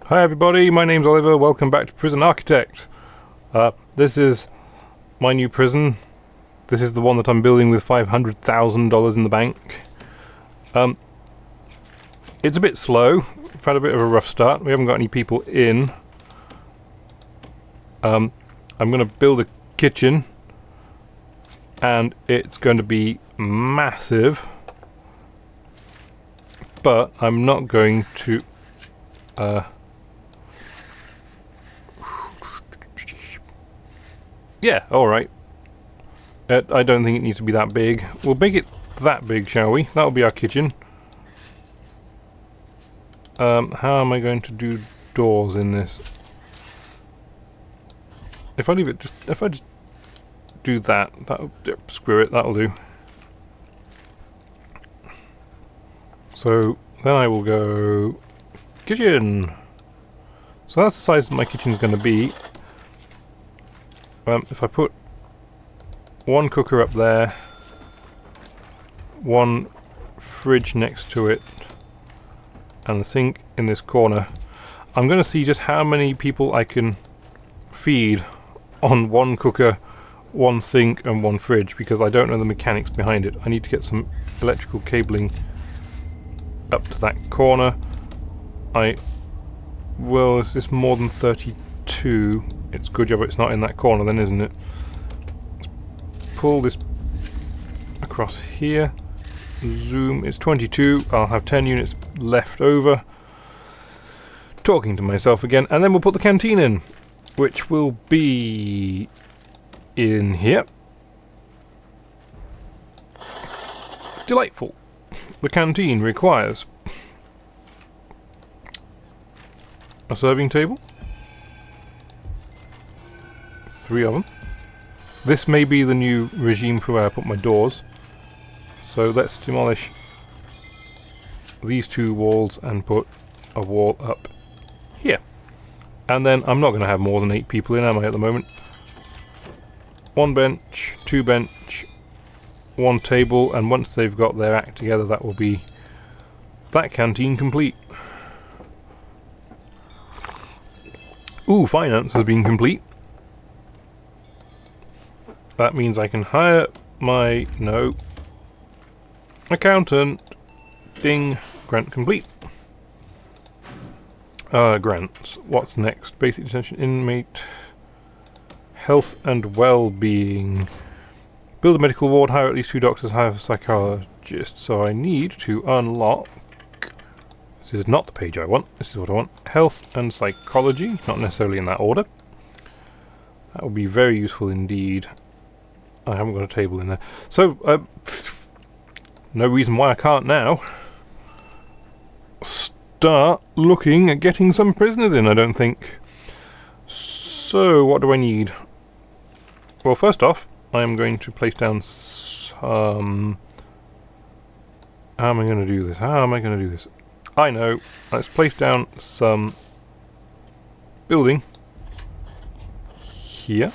Hi everybody, my name's Oliver, welcome back to Prison Architect. This is my new prison. This is the one that I'm building with $500,000 in the bank. It's a bit slow, we've had a bit of a rough start, we haven't got any people in. I'm going to build a kitchen and it's going to be massive, but I'm not going to yeah, alright. I don't think it needs to be that big. We'll make it that big, shall we? That'll be our kitchen. How am I going to do doors in this? If I leave it if I just do that, screw it, that'll do. So then I will go kitchen. So that's the size that my kitchen is going to be. If I put one cooker up there, one fridge next to it, and the sink in this corner, I'm going to see just how many people I can feed on one cooker, one sink and one fridge, because I don't know the mechanics behind it. I need to get some electrical cabling up to that corner. Is this more than 32? It's a good job it's not in that corner then, isn't it? Let's pull this across here. Zoom, it's 22. I'll have 10 units left over. Talking to myself again. And then we'll put the canteen in, which will be in here. Delightful. The canteen requires a serving table. 3 of them. This may be the new regime for where I put my doors. So let's demolish these 2 walls and put a wall up here. And then I'm not going to have more than 8 people in, am I, at the moment? 1 bench, 2 bench, 1 table, and once they've got their act together, that will be that canteen complete. Ooh, finance has been complete. That means I can hire my accountant. Ding. Grant complete. Grants. What's next? Basic detention, inmate, health and well-being. Build a medical ward, hire at least 2 doctors, hire a psychologist. So I need to unlock... This is not the page I want. This is what I want. Health and psychology. Not necessarily in that order. That would be very useful indeed. I haven't got a table in there. So, no reason why I can't now start looking at getting some prisoners in, I don't think. So, what do I need? Well, first off, I am going to place down some... How am I going to do this? How am I going to do this? I know. Let's place down some building here.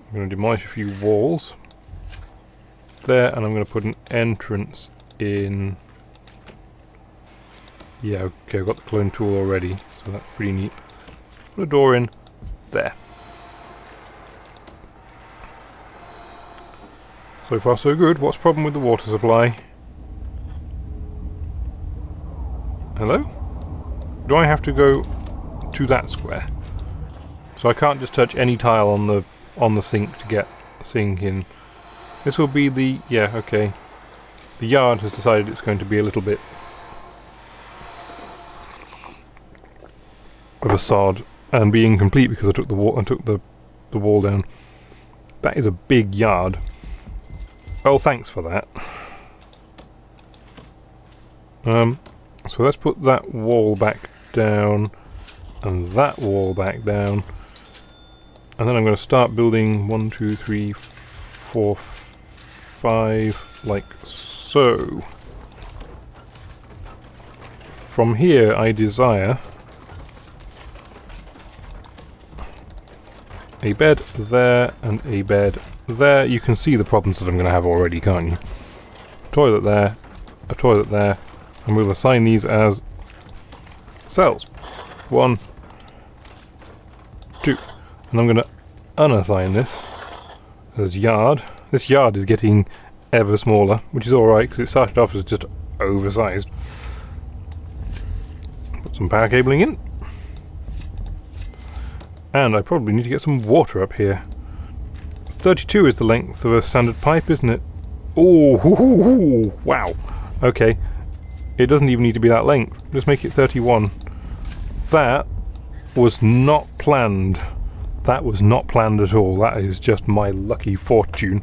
I'm going to demolish a few walls there, and I'm going to put an entrance in. Yeah, okay, I've got the clone tool already, so that's pretty neat. Put a door in there. So far so good. What's the problem with the water supply? Hello? Do I have to go to that square? So I can't just touch any tile on the sink to get sink in. This will be the... yeah, okay. The yard has decided it's going to be a little bit of a sod and be incomplete because I took the wall down. That is a big yard. Oh, thanks for that. So let's put that wall back down and that wall back down. And then I'm going to start building 1, 2, 3, 4, 5, like so. From here I desire a bed there and a bed there. You can see the problems that I'm going to have already, can't you? Toilet there, a toilet there, and we'll assign these as cells. 1, 2. And I'm going to unassign this as yard. This yard is getting ever smaller, which is alright because it started off as just oversized. Put some power cabling in. And I probably need to get some water up here. 32 is the length of a standard pipe, isn't it? Oh, wow. Okay. It doesn't even need to be that length. Just make it 31. That was not planned. That was not planned at all. That is just my lucky fortune.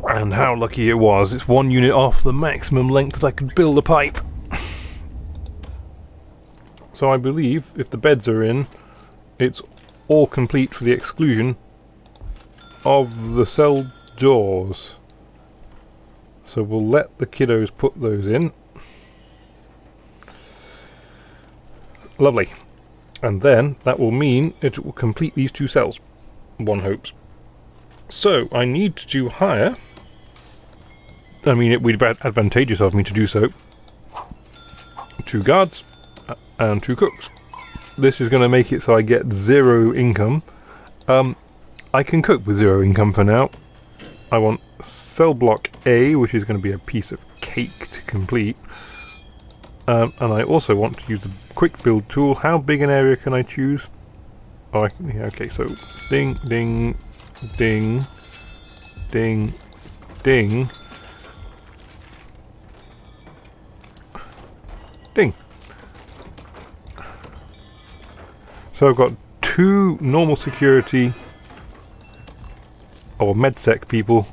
And how lucky it was. It's 1 unit off the maximum length that I could build a pipe. So I believe if the beds are in, it's all complete for the exclusion of the cell doors. So we'll let the kiddos put those in. Lovely. And then that will mean it will complete these 2 cells, one hopes. So I need to hire, I mean it would be advantageous of me to do so, 2 guards and 2 cooks. This is going to make it so I get 0 income. I can cook with 0 income for now. I want cell block A, which is going to be a piece of cake to complete. And I also want to use the quick build tool. How big an area can I choose? Oh, yeah, okay, so ding, ding, ding, ding, ding, ding. So I've got 2 normal security or MedSec people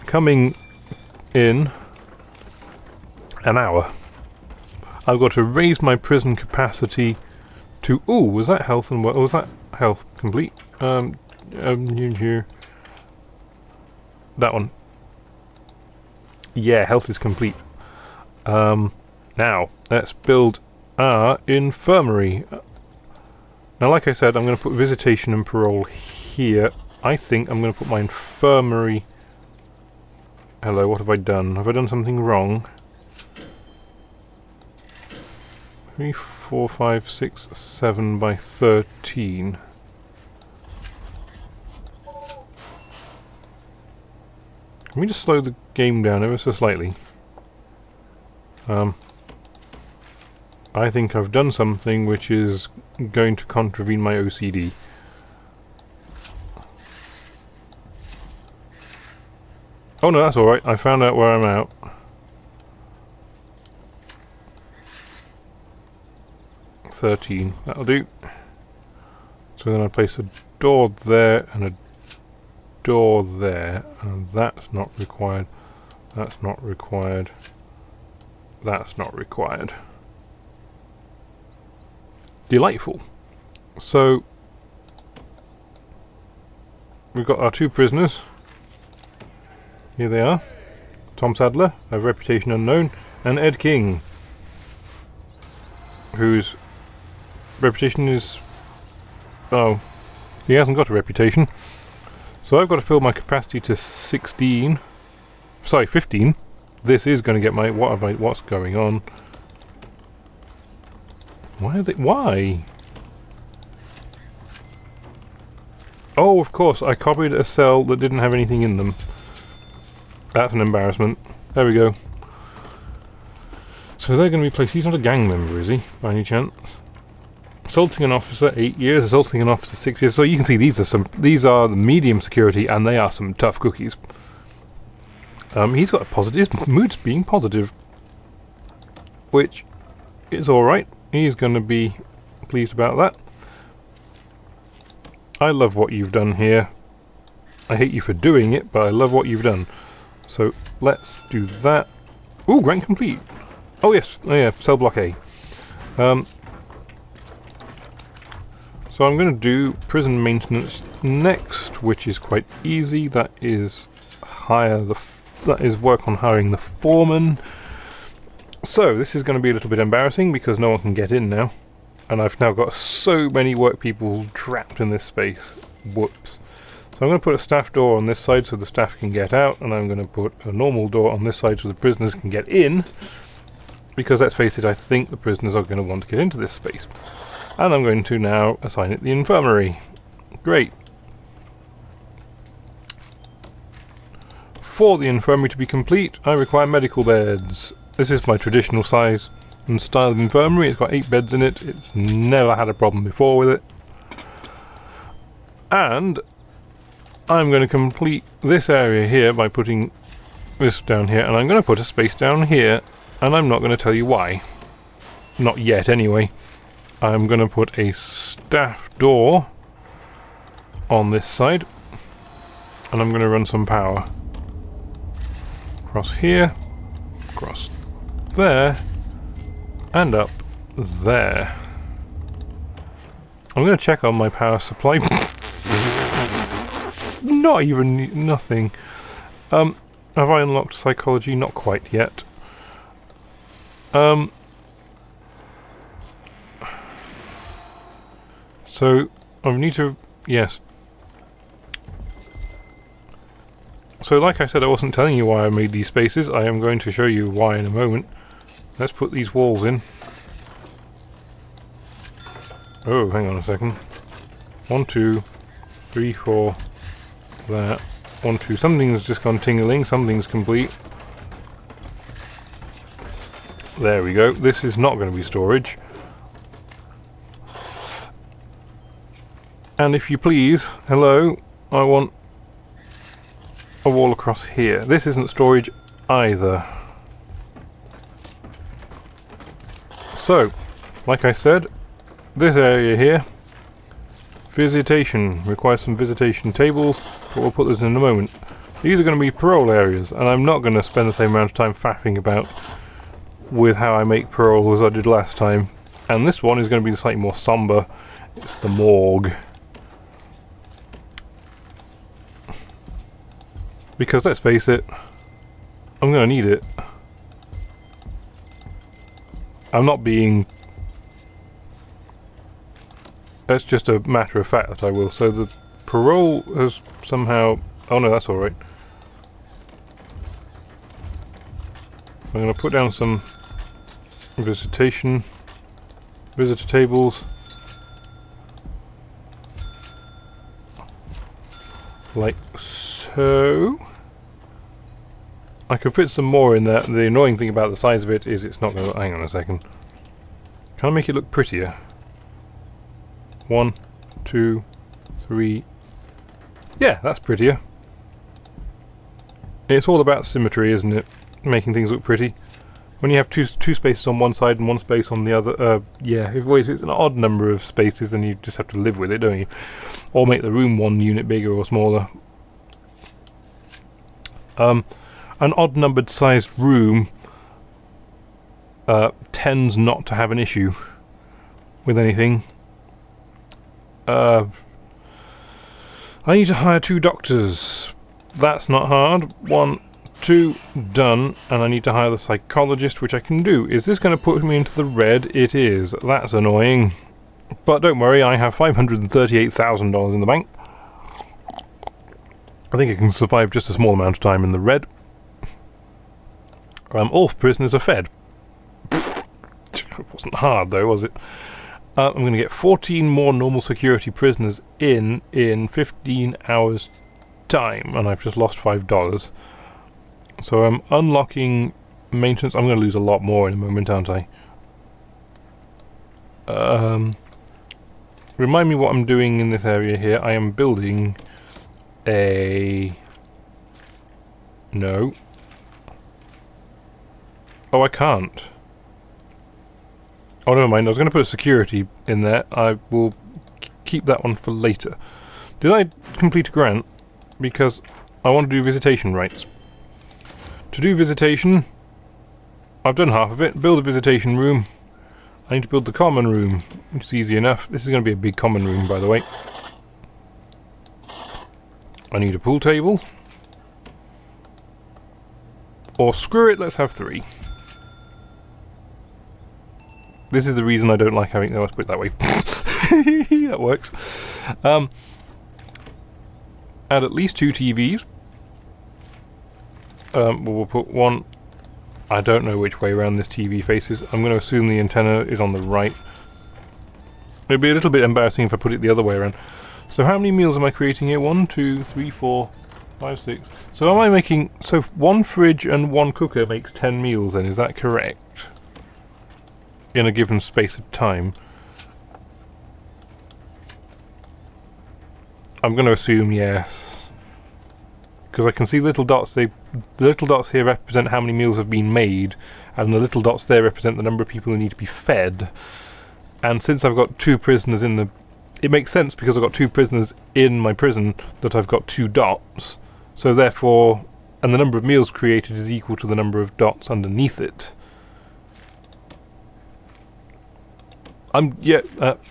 coming in an hour. I've got to raise my prison capacity to... Ooh, was that health and... Was that health complete? That one. Yeah, health is complete. Now, let's build our infirmary. Now, like I said, I'm going to put Visitation and Parole here. I think I'm going to put my infirmary... Hello, what have I done? Have I done something wrong? 3, 4, 5, 6, 7 by 13. Can we just slow the game down ever so slightly? I think I've done something which is going to contravene my OCD. Oh no, that's alright. I found out where I'm out. $13. That'll do. So then I place a door there and a door there, and that's not required. That's not required. That's not required. Delightful. So we've got our 2 prisoners. Here they are. Tom Sadler, of reputation unknown, and Ed King, whose reputation is... Oh, he hasn't got a reputation. So I've got to fill my capacity to 16. Sorry, 15. This is going to get my... What's going on? Why are they... Why? Oh, of course, I copied a cell that didn't have anything in them. That's an embarrassment. There we go. So they're going to be placed... He's not a gang member, is he? By any chance? Assaulting an officer, 8 years. Assaulting an officer, 6 years. So you can see these are the medium security, and they are some tough cookies. He's got a positive... His mood's being positive. Which is alright. He's going to be pleased about that. I love what you've done here. I hate you for doing it, but I love what you've done. So let's do that. Ooh, grant complete. Oh yes, oh yeah, cell block A. So I'm going to do prison maintenance next, which is quite easy. That is work on hiring the foreman. So this is going to be a little bit embarrassing because no one can get in now, and I've now got so many work people trapped in this space. Whoops. So I'm going to put a staff door on this side so the staff can get out, and I'm going to put a normal door on this side so the prisoners can get in. because let's face it, I think the prisoners are going to want to get into this space. And I'm going to now assign it the infirmary. Great. For the infirmary to be complete, I require medical beds. This is my traditional size and style of infirmary. It's got 8 beds in it. It's never had a problem before with it. And I'm going to complete this area here by putting this down here, and I'm going to put a space down here, and I'm not going to tell you why. Not yet, anyway. I'm going to put a staff door on this side, and I'm going to run some power across here, across there, and up there. I'm going to check on my power supply. Not even nothing. Have I unlocked psychology? Not quite yet. So I need to, yes. So like I said, I wasn't telling you why I made these spaces. I am going to show you why in a moment. Let's put these walls in. Oh, hang on a second. 1, 2, 3, 4. That. 1, 2. Something's just gone tingling. Something's complete. There we go. This is not going to be storage. And if you please, hello, I want a wall across here. This isn't storage either. So, like I said, this area here, visitation, requires some visitation tables, but we'll put this in a moment. These are going to be parole areas, and I'm not going to spend the same amount of time faffing about with how I make parole as I did last time. And this one is going to be slightly more somber. It's the morgue. Because let's face it, I'm going to need it. I'm not being... That's just a matter of fact that I will. So the parole has somehow... Oh no, that's alright. I'm going to put down some visitation, visitor tables. Like so. I could fit some more in there. The annoying thing about the size of it is it's not going to... Hang on a second. Can I make it look prettier? 1, 2, 3. Yeah, that's prettier. It's all about symmetry, isn't it? Making things look pretty. When you have two spaces on one side and one space on the other, yeah, if it's an odd number of spaces, then you just have to live with it, don't you? Or make the room one unit bigger or smaller. An odd-numbered sized room tends not to have an issue with anything. I need to hire 2 doctors. That's not hard. 1, 2, done. And I need to hire the psychologist, which I can do. Is this going to put me into the red? It is. That's annoying. But don't worry, I have $538,000 in the bank. I think I can survive just a small amount of time in the red. All prisoners are fed. It wasn't hard though, was it? I'm going to get 14 more normal security prisoners in 15 hours time, and I've just lost $5. So I'm unlocking maintenance. I'm going to lose a lot more in a moment, aren't I? Remind me what I'm doing in this area here. I am building a... No. Oh, I can't. Oh, never mind. I was going to put a security in there. I will keep that one for later. Did I complete a grant? Because I want to do visitation rights. To do visitation, I've done half of it. Build a visitation room. I need to build the common room, which is easy enough. This is going to be a big common room, by the way. I need a pool table. Or screw it, let's have 3. This is the reason I don't like having... No, let's put it that way. That works. Add at least 2 TVs. We'll put 1, I don't know which way around this TV faces. I'm going to assume the antenna is on the right. It'd be a little bit embarrassing if I put it the other way around. So how many meals am I creating here? 1, 2, 3, 4, 5, 6. So am I making... So 1 fridge and 1 cooker makes 10 meals then, is that correct? In a given space of time. I'm going to assume yes. Because I can see little dots. The little dots here represent how many meals have been made, and the little dots there represent the number of people who need to be fed. And since I've got 2 prisoners in the... It makes sense because I've got 2 prisoners in my prison that I've got 2 dots. So therefore... And the number of meals created is equal to the number of dots underneath it.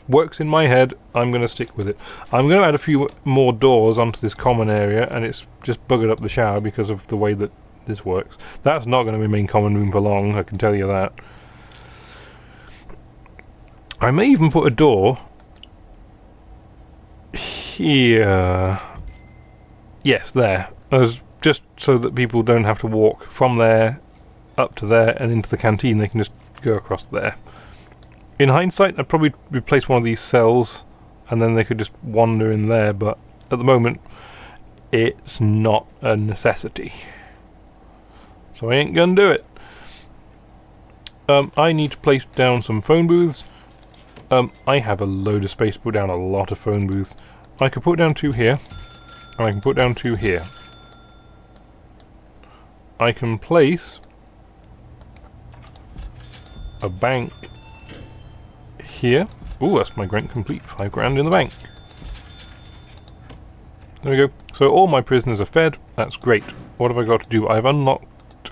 Works in my head. I'm going to stick with it. I'm going to add a few more doors onto this common area, and it's just buggered up the shower because of the way that this works. That's not going to remain common room for long, I can tell you that. I may even put a door here. Yes, there. Just so that people don't have to walk from there up to there and into the canteen. They can just go across there. In hindsight, I'd probably replace one of these cells and then they could just wander in there, but at the moment it's not a necessity. So I ain't gonna do it. I need to place down some phone booths. I have a load of space to put down a lot of phone booths. I could put down 2 here, and I can put down 2 here. I can place a bank here. Ooh, that's my grant complete. 5 grand in the bank. There we go. So all my prisoners are fed. That's great. What have I got to do? I've unlocked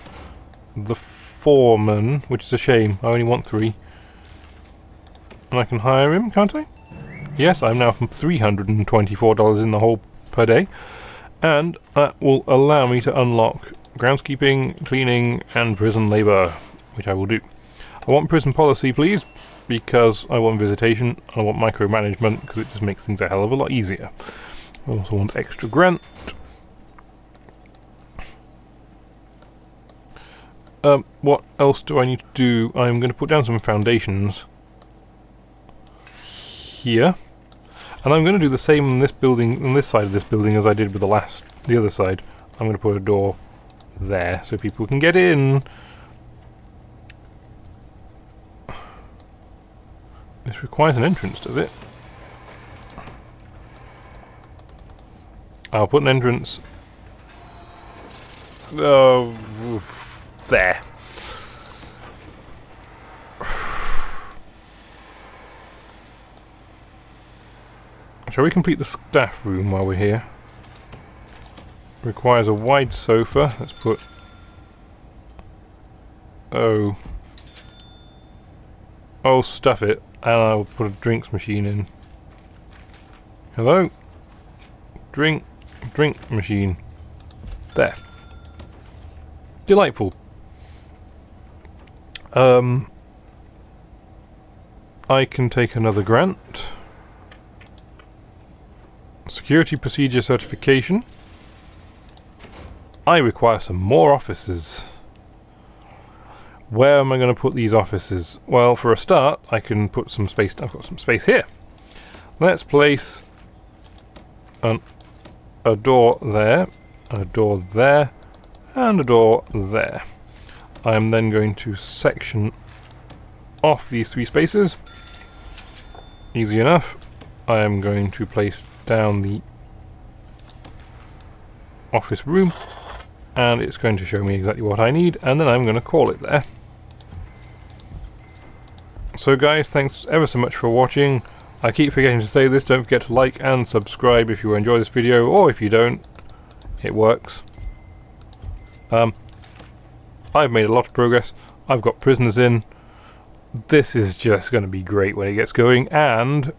the foreman, which is a shame. I only want 3. And I can hire him, can't I? Yes, I'm now from $324 in the hole per day. And that will allow me to unlock groundskeeping, cleaning, and prison labour, which I will do. I want prison policy, please, because I want visitation, and I want micromanagement, because it just makes things a hell of a lot easier. I also want extra grant. What else do I need to do? I'm going to put down some foundations here, and I'm going to do the same on this building, on this side of this building, as I did with the other side. I'm going to put a door there so people can get in. This requires an entrance, does it? I'll put an entrance there. Shall we complete the staff room while we're here? Requires a wide sofa. Let's put... Oh, stuff it. And I'll put a drinks machine in. Hello? Drink machine. There. Delightful. I can take another grant. Security procedure certification. I require some more offices. Where am I going to put these offices? Well, for a start, I can put some space. I've got some space here. Let's place a door there, a door there, and a door there. I am then going to section off these 3 spaces. Easy enough. I am going to place down the office room, and it's going to show me exactly what I need, and then I'm going to call it there. So guys, thanks ever so much for watching. I keep forgetting to say this, don't forget to like and subscribe if you enjoy this video, or if you don't, it works. I've made a lot of progress. I've got prisoners in. This is just going to be great when it gets going, and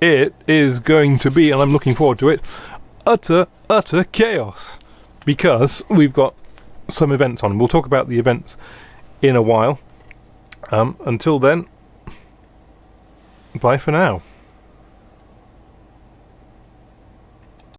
it is going to be, and I'm looking forward to it, utter chaos, because we've got some events on. We'll talk about the events in a while. Until then, bye for now.